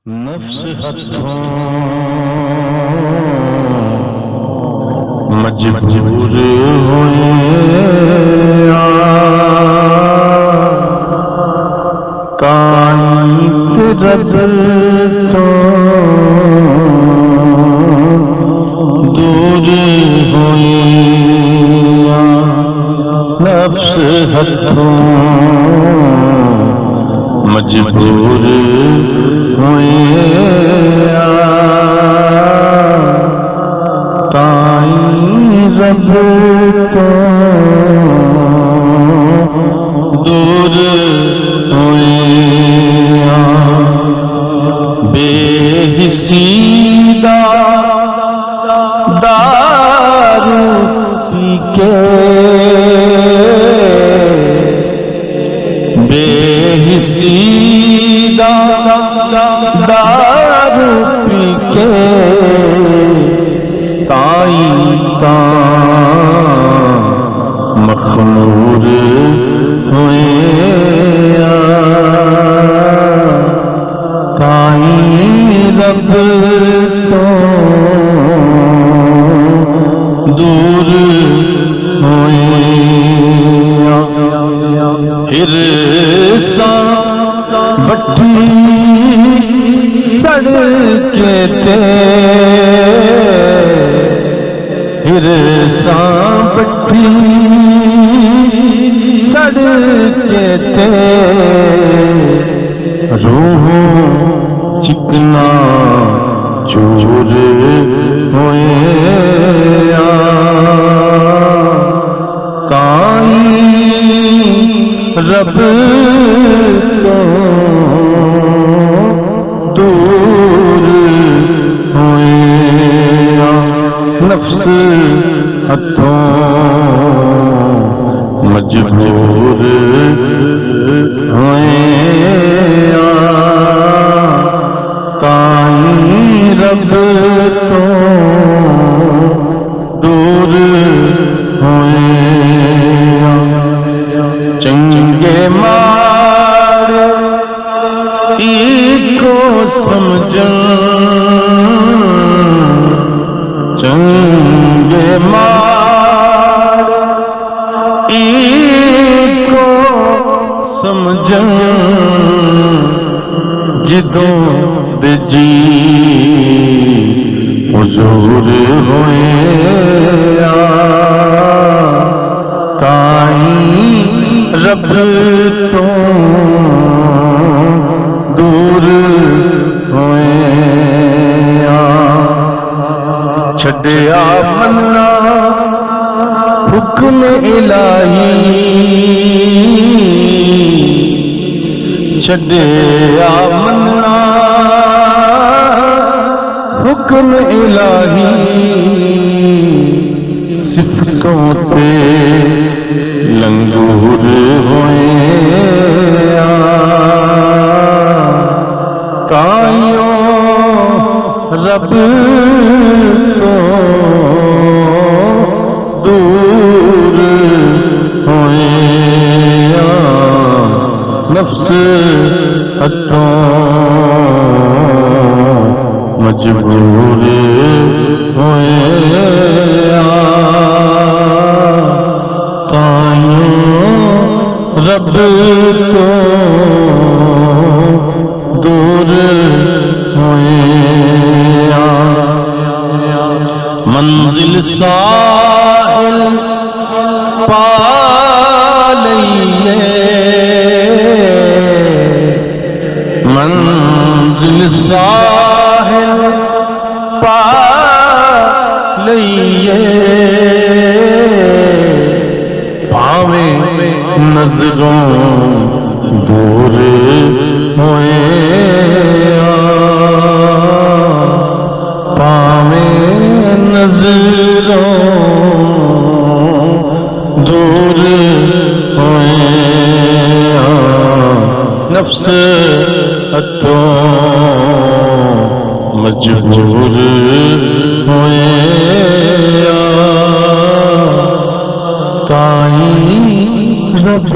नफ्स हथों मजबूर होए कायत रब तो दूर होए नफ्स हथों मजबूर होए ताई रब तो दूर होए बेहिसीदा दारू पी के बेहिसीदा दारू पी के ताई ता मखमूर होए ताई रब तो दूर होए हिरसा भट्टी सड़के ते हिरसा भट्टी सड़के ते रूह चिकना चूर होए ताई रब तो दूर होए नफ्स हथों मजबूर होए ताई रब तो दूर होए चंगे मार को समझन चंगे मार को समझन जिदों जी हुजूर होए ताई रब तो दूर होए छड़िया मन्ना हुक्म इलाही छड़िया मन्ना हुक्म इलाही सिफतों ते लंगूर होए ताइयों रब तो दूर होए नफ्स हथों मजबूर होए रब तो दूर होए मंजिल साहिल पा लईए मंजिल साहिल पा लईए भावे नजरों दूर होए पावे नजरों दूर होए नफ्स हथों मजबूर होए ताई रब